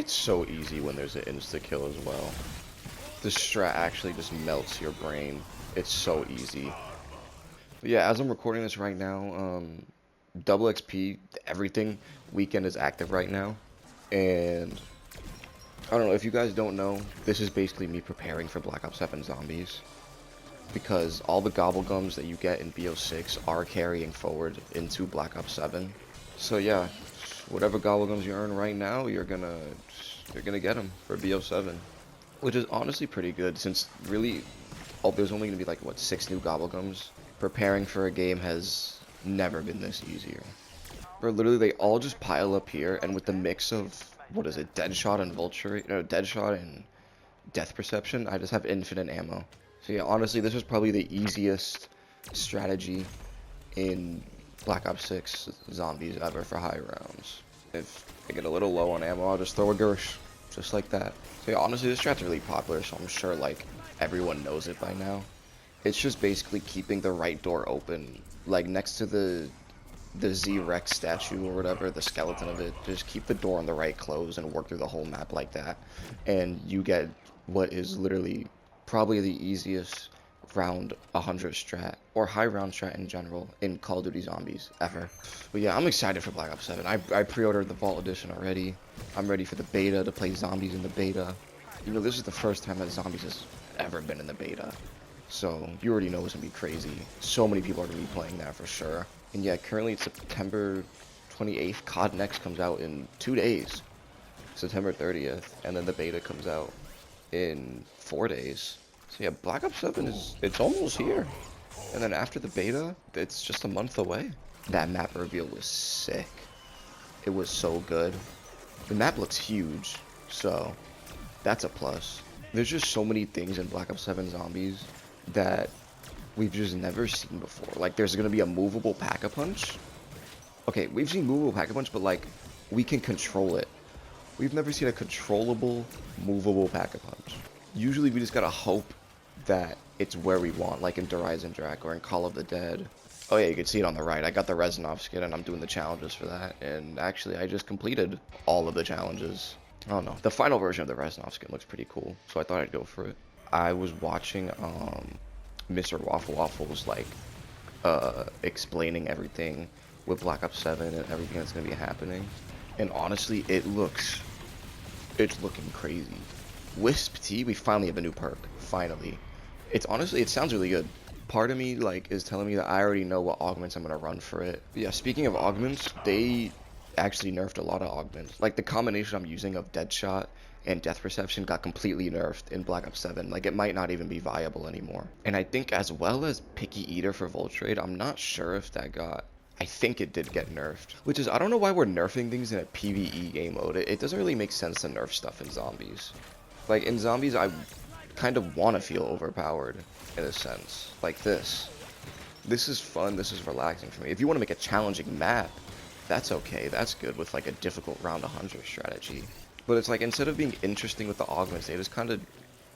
It's so easy when there's an insta-kill as well. The strat actually just melts your brain. It's so easy. But yeah, as I'm recording this right now, double XP, everything weekend is active right now. And I don't know, if you guys don't know, this is basically me preparing for Black Ops 7 Zombies. Because all the gobblegums that you get in BO6 are carrying forward into Black Ops 7. So yeah, whatever gobblegums you earn right now, you're gonna get them for BO7. Which is honestly pretty good, since really, there's only gonna be like, what, 6 new gobblegums? Preparing for a game has never been this easier. Or literally, they all just pile up here, and with the mix of, what is it, Deadshot and Vulture, no, Deadshot and Death Perception, I just have infinite ammo. So yeah, honestly, this is probably the easiest strategy in Black Ops 6 Zombies ever for high rounds. If I get a little low on ammo, I'll just throw a Gersh, just like that. So yeah, honestly, this strat's really popular, so I'm sure, like, everyone knows it by now. It's just basically keeping the right door open, like, next to the Z-Rex statue or whatever, the skeleton of it. Just keep the door on the right close and work through the whole map like that. And you get what is literally probably the easiest round 100 strat, or high round strat in general, in Call of Duty Zombies ever. But yeah, I'm excited for Black Ops 7. I pre-ordered the Vault Edition already. I'm ready for the beta, to play Zombies in the beta. You know, this is the first time that Zombies has ever been in the beta. So, you already know it's gonna be crazy. So many people are gonna be playing that for sure. And yeah, currently it's September 28th. COD Next comes out in 2 days. September 30th. And then the beta comes out in 4 days. So yeah, Black Ops 7 it's almost here. And then after the beta, it's just a month away. That map reveal was sick. It was so good. The map looks huge, so that's a plus. There's just so many things in Black Ops 7 Zombies that we've just never seen before. Like, there's gonna be a movable pack-a-punch. Okay, we've seen movable pack-a-punch, but like, we can control it. We've never seen a controllable, movable pack-a-punch. Usually we just gotta hope that it's where we want, like in Horizon Drac or in Call of the Dead. Oh yeah, you can see it on the right. I got the Reznov skin and I'm doing the challenges for that. And actually, I just completed all of the challenges. I don't know. The final version of the Reznov skin looks pretty cool, so I thought I'd go for it. I was watching Mr. Waffle Waffles, like, explaining everything with Black Ops 7 and everything that's gonna be happening. And honestly, it's looking crazy. Wisp T, we finally have a new perk. Finally. It sounds really good. Part of me, like, is telling me that I already know what augments I'm gonna run for it. But yeah, speaking of augments, they actually nerfed a lot of augments. Like, the combination I'm using of Deadshot and Death Perception got completely nerfed in Black Ops 7. Like, it might not even be viable anymore. And I think as well as Picky Eater for Voltrade, I'm not sure if that got... I think it did get nerfed. Which is, I don't know why we're nerfing things in a PvE game mode. It doesn't really make sense to nerf stuff in Zombies. Like, in Zombies, I kind of want to feel overpowered, in a sense. Like this. This is fun, this is relaxing for me. If you want to make a challenging map, that's okay. That's good with, like, a difficult round 100 strategy. But it's like, instead of being interesting with the augments, they just kind of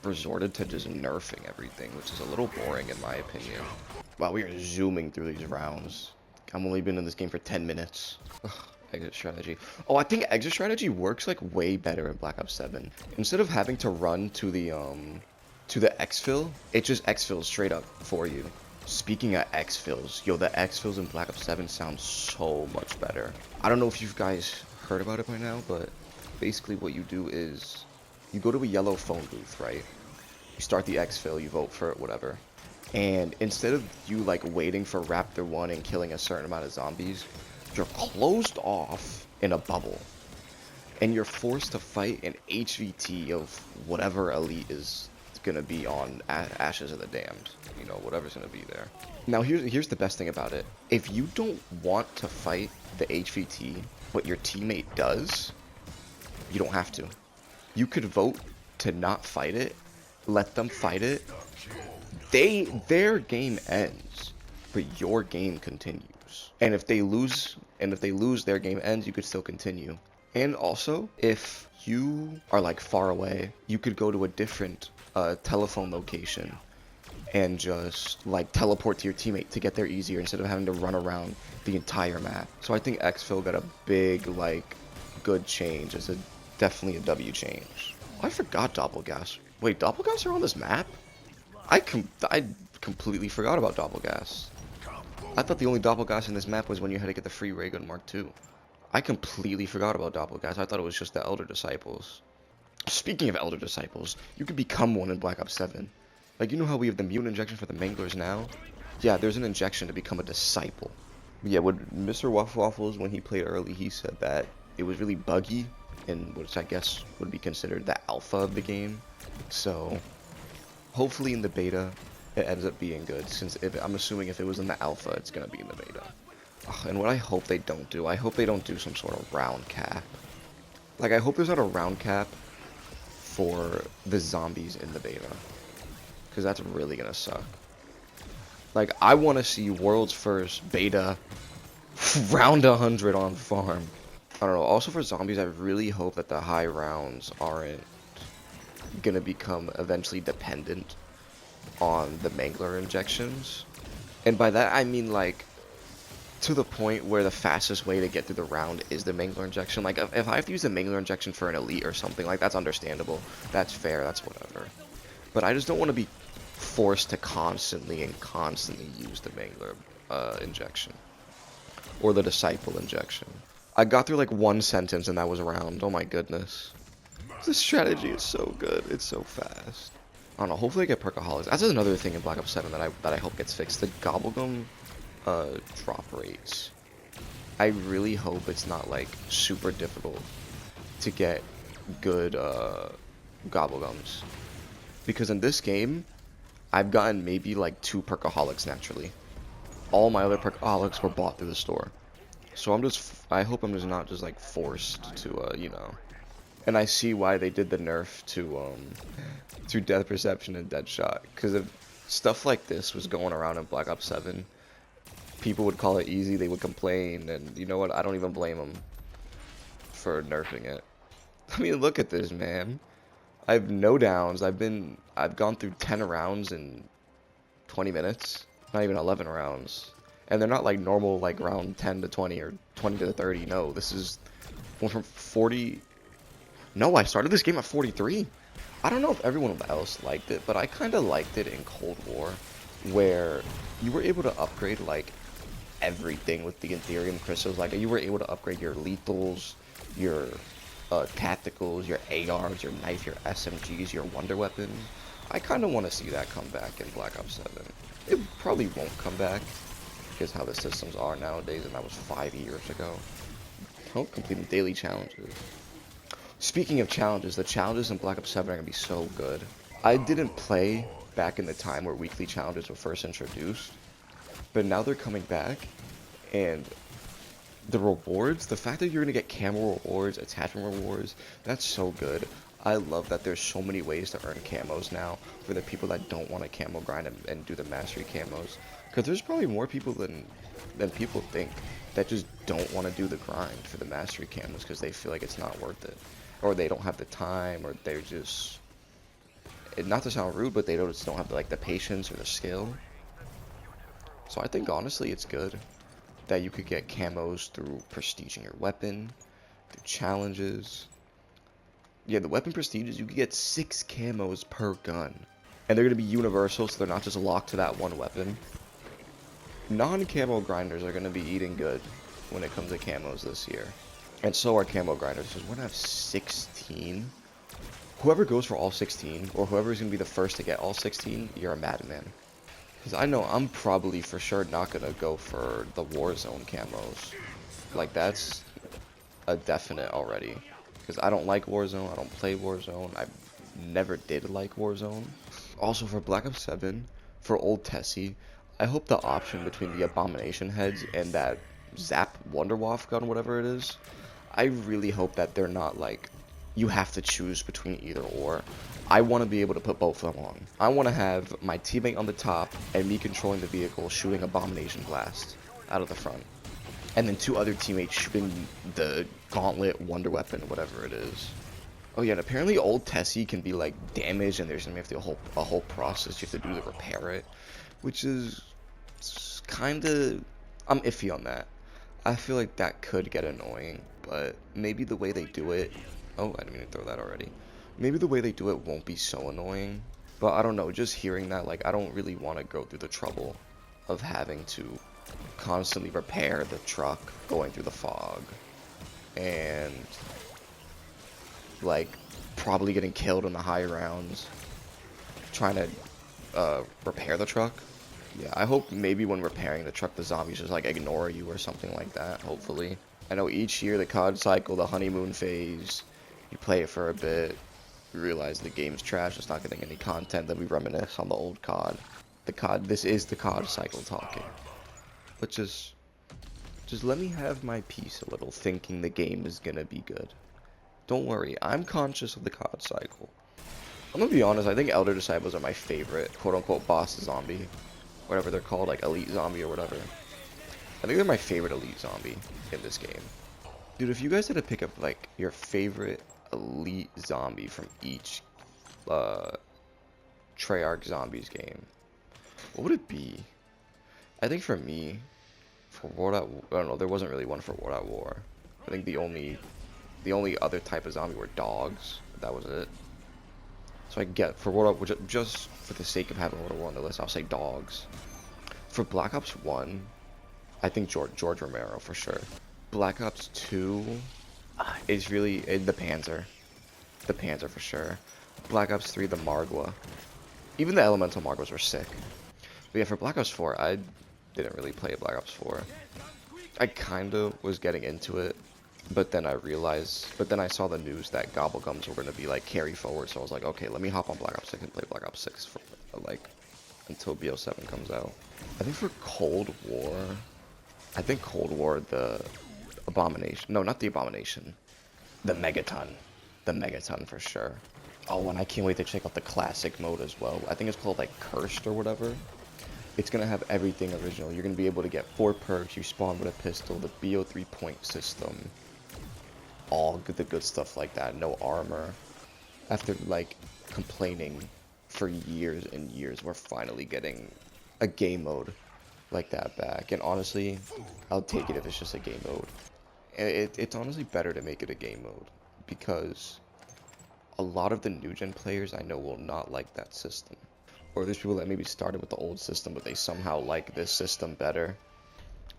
resorted to just nerfing everything, which is a little boring in my opinion. Wow, we are zooming through these rounds. I've only been in this game for 10 minutes. Ugh, exit strategy. Oh, I think exit strategy works, like, way better in Black Ops 7. Instead of having to run to the exfil, it just exfils straight up for you. Speaking of exfils, yo, the exfils in Black Ops 7 sound so much better. I don't know if you guys heard about it by now, but basically what you do is you go to a yellow phone booth, right? You start the exfil, you vote for it, whatever. And instead of you, like, waiting for Raptor 1 and killing a certain amount of zombies, you're closed off in a bubble. And you're forced to fight an HVT of whatever elite is gonna be on Ashes of the Damned. You know, whatever's gonna be there. Now, here's the best thing about it. If you don't want to fight the HVT, but your teammate does, you don't have to. You could vote to not fight it, let them fight it. Their game ends, but your game continues. And if they lose, their game ends, you could still continue. And also, if you are, like, far away, you could go to a different telephone location and just, like, teleport to your teammate to get there easier instead of having to run around the entire map. So I think exfil got a big, like, good change as a Definitely a W change. Oh, I forgot Doppelgas. Wait, Doppelgas are on this map? I completely forgot about Doppelgas. I thought the only Doppelgas in this map was when you had to get the free Raygun Mark II. I completely forgot about Doppelgas. I thought it was just the Elder Disciples. Speaking of Elder Disciples, you could become one in Black Ops 7. Like, you know how we have the mutant injection for the Manglers now? Yeah, there's an injection to become a disciple. Yeah, what Mr. Waffles, when he played early, he said that it was really buggy, and which I guess would be considered the alpha of the game. So, hopefully in the beta, it ends up being good, since I'm assuming if it was in the alpha, it's going to be in the beta. Ugh, and what I hope they don't do, I hope they don't do some sort of round cap. Like, I hope there's not a round cap for the zombies in the beta, because that's really going to suck. Like, I want to see world's first beta round 100 on farm. I don't know. Also for zombies, I really hope that the high rounds aren't gonna become eventually dependent on the Mangler injections. And by that, I mean, like, to the point where the fastest way to get through the round is the Mangler injection. Like, if I have to use the Mangler injection for an elite or something, like, that's understandable. That's fair. That's whatever. But I just don't want to be forced to constantly use the Mangler injection. Or the Disciple injection. I got through like one sentence and that was a round. Oh my goodness. This strategy is so good. It's so fast. I don't know. Hopefully I get Perkaholics. That's another thing in Black Ops 7 that I hope gets fixed. The Gobblegum drop rates. I really hope it's not like super difficult to get good Gobblegums. Because in this game, I've gotten maybe like 2 Perkaholics naturally. All my other Perkaholics were bought through the store. So I hope I'm just not just like forced to, you know. And I see why they did the nerf to Death Perception and Deadshot. Because if stuff like this was going around in Black Ops 7, people would call it easy, they would complain, and you know what, I don't even blame them for nerfing it. I mean, look at this, man. I have no downs. I've gone through 10 rounds in 20 minutes. Not even 11 rounds. And they're not like normal, like round 10 to 20 or 20 to 30. No, this is one from 40. No, I started this game at 43. I don't know if everyone else liked it, but I kind of liked it in Cold War, where you were able to upgrade like everything with the Ethereum crystals. Like, you were able to upgrade your lethals, your tacticals, your ARs, your knife, your SMGs, your wonder weapons. I kind of want to see that come back in Black Ops 7. It probably won't come back, because how the systems are nowadays, and that was 5 years ago. Don't complete the daily challenges. Speaking of challenges, the challenges in Black Ops 7 are going to be so good. I didn't play back in the time where weekly challenges were first introduced, but now they're coming back, and the rewards, the fact that you're going to get camo rewards, attachment rewards, that's so good. I love that there's so many ways to earn camos now for the people that don't want to camo grind and do the mastery camos. Because there's probably more people than people think that just don't want to do the grind for the mastery camos because they feel like it's not worth it. Or they don't have the time, or they're just... Not to sound rude, but they just don't have like the patience or the skill. So I think honestly it's good that you could get camos through prestiging your weapon, through challenges. Yeah, the weapon prestiges, you can get 6 camos per gun. And they're going to be universal, so they're not just locked to that one weapon. Non-camo grinders are going to be eating good when it comes to camos this year. And so are camo grinders, because we're going to have 16. Whoever goes for all 16, or whoever is going to be the first to get all 16, you're a madman. Because I know I'm probably for sure not going to go for the Warzone camos. Like, that's a definite already. Because I don't like Warzone, I don't play Warzone, I never did like Warzone. Also for Black Ops 7, for Old Tessie, I hope the option between the Abomination heads and that Zap Wonderwaff gun, whatever it is, I really hope that they're not like, you have to choose between either or. I want to be able to put both of them on. I want to have my teammate on the top and me controlling the vehicle shooting Abomination Blast out of the front. And then 2 other teammates shooting the Gauntlet Wonder Weapon, whatever it is. Oh yeah, and apparently Old Tessie can be like damaged, and there's gonna have to be a whole process you have to do to repair it, which is kind of, I'm iffy on that. I feel like that could get annoying, but maybe the way they do it, Oh, I didn't mean to throw that already. Maybe the way they do it won't be so annoying. But I don't know, just hearing that, like, I don't really want to go through the trouble of having to constantly repair the truck going through the fog. And, like, probably getting killed in the high rounds trying to repair the truck. Yeah, I hope maybe when repairing the truck, the zombies just, like, ignore you or something like that, hopefully. I know each year, the COD cycle, the honeymoon phase, you play it for a bit, you realize the game's trash, it's not getting any content, then we reminisce on the old COD. This is the COD cycle talking. But just let me have my peace a little, thinking the game is gonna be good. Don't worry, I'm conscious of the COD cycle. I'm gonna be honest, I think Elder Disciples are my favorite, quote-unquote, boss zombie. Whatever they're called, like Elite Zombie or whatever. I think they're my favorite Elite Zombie in this game. Dude, if you guys had to pick up, like, your favorite Elite Zombie from each Treyarch Zombies game, what would it be? I think for me, for World at War, I don't know, there wasn't really one for World at War. I think the only other type of zombie were dogs. That was it. So I get for World at War, just for the sake of having World at War on the list, I'll say dogs. For Black Ops 1, I think George Romero for sure. Black Ops 2 is really the Panzer. The Panzer for sure. Black Ops 3, the Margwa. Even the Elemental Margwas were sick. But yeah, for Black Ops 4, I didn't really play Black Ops 4. I kinda was getting into it, but then I saw the news that Gobblegums were gonna be like carry forward, so I was like, okay, let me hop on Black Ops 6 and play Black Ops 6 for like until BO7 comes out. I think for Cold War, the Abomination, no, not the Abomination, the Megaton. The Megaton for sure. Oh, and I can't wait to check out the classic mode as well. I think it's called like Cursed or whatever. It's gonna have everything original. You're gonna be able to get 4 perks, you spawn with a pistol, the BO3 point system, all the good stuff like that, no armor. After like complaining for years and years, we're finally getting a game mode like that back. And honestly, I'll take it if it's just a game mode. It's honestly better to make it a game mode, because a lot of the new gen players I know will not like that system. Or there's people that maybe started with the old system, but they somehow like this system better.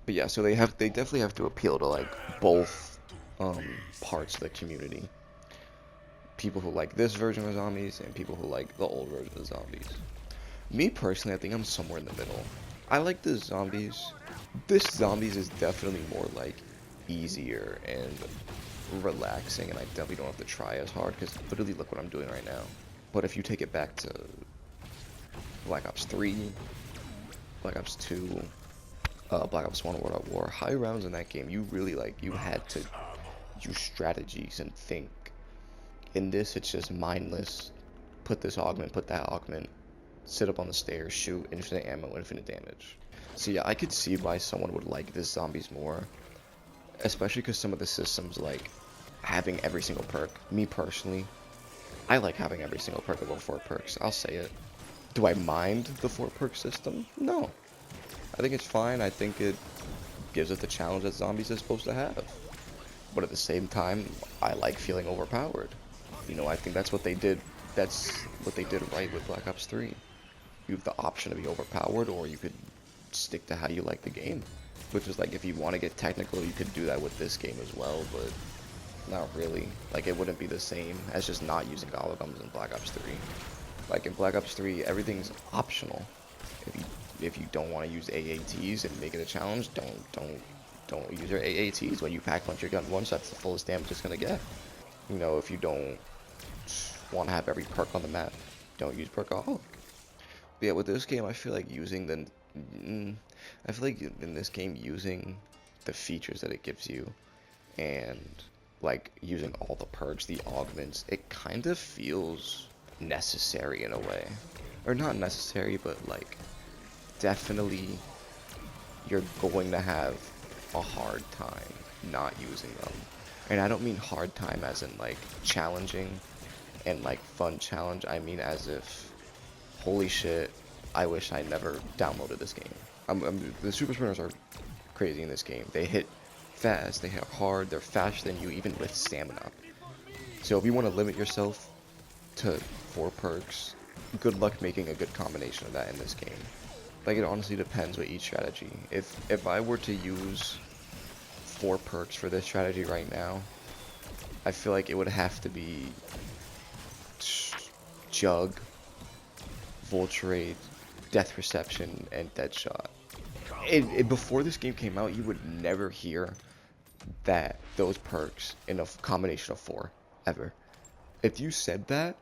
But yeah, so they definitely have to appeal to like both parts of the community. People who like this version of zombies and people who like the old version of zombies. Me personally, I think I'm somewhere in the middle. I like the zombies. This zombies is definitely more like easier and relaxing, and I definitely don't have to try as hard, because literally look what I'm doing right now. But if you take it back to Black Ops 3, Black Ops 2, Black Ops 1 World at War, high rounds in that game, you really you had to use strategies and think. In this, it's just mindless. Put this augment, put that augment, sit up on the stairs, shoot, infinite ammo, infinite damage. So yeah, I could see why someone would like this zombies more, especially because some of the systems, like having every single perk. Me personally, I like having every single perk above 4 perks. I'll say it. Do I mind the 4 perk system? No. I think it's fine. I think it gives it the challenge that zombies is supposed to have. But at the same time, I like feeling overpowered. You know, I think that's what they did. That's what they did right with Black Ops 3. You have the option to be overpowered, or you could stick to how you like the game. Which is like, if you want to get technical, you could do that with this game as well, but not really. Like, it wouldn't be the same as just not using Gobblegums in Black Ops 3. Like, in Black Ops 3, everything's optional. If you don't want to use AATs and make it a challenge, don't use your AATs. When you pack punch your gun once, that's the fullest damage it's gonna get. You know, if you don't want to have every perk on the map, don't use Perkaholic. But yeah, with this game, I feel like in this game, using the features that it gives you, and like using all the perks, the augments, it kind of feels necessary in a way. Or not necessary, but like definitely you're going to have a hard time not using them. And I don't mean hard time as in like challenging and like fun challenge. I mean as if, holy shit, I wish I never downloaded this game. The super sprinters are crazy in this game. They hit fast, they hit hard, they're faster than you even with stamina. So if you want to limit yourself to 4 perks, good luck making a good combination of that in this game. Like, it honestly depends with each strategy. If I were to use 4 perks for this strategy right now, I feel like it would have to be Jug, Voltrade, Death Reception, and Deadshot. Before this game came out, you would never hear that those perks in a combination of 4 ever. If you said that,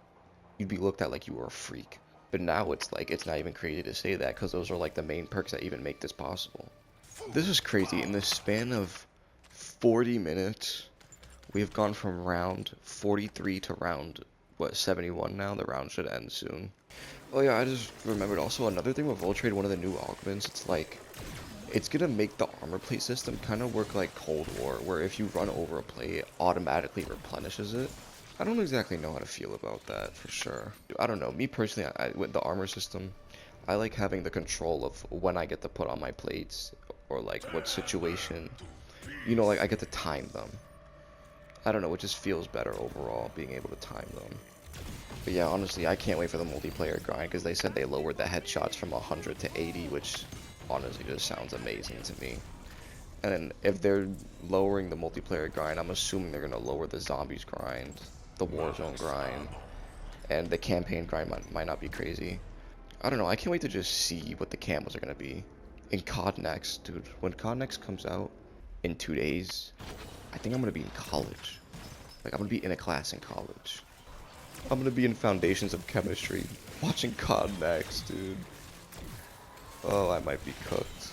you'd be looked at like you were a freak. But now it's like it's not even crazy to say that because those are like the main perks that even make this possible. This is crazy. In the span of 40 minutes, we have gone from round 43 to round, what, 71 now? The round should end soon. Oh yeah, I just remembered also another thing with Voltrade, one of the new augments, it's like, it's gonna make the armor plate system kind of work like Cold War, where if you run over a plate, it automatically replenishes it. I don't exactly know how to feel about that, for sure. I don't know, me personally, with the armor system, I like having the control of when I get to put on my plates, or like what situation, you know, like I get to time them. I don't know, it just feels better overall, being able to time them. But yeah, honestly, I can't wait for the multiplayer grind, because they said they lowered the headshots from 100 to 80, which honestly just sounds amazing to me. And then if they're lowering the multiplayer grind, I'm assuming they're going to lower the zombies grind, the Warzone grind, and the campaign grind might not be crazy. I don't know, I can't wait to just see what the camos are going to be. In COD Next, dude, when COD Next comes out in 2 days, I think I'm going to be in college. Like, I'm going to be in a class in college. I'm gonna be in Foundations of Chemistry, watching COD Next, dude. Oh, I might be cooked.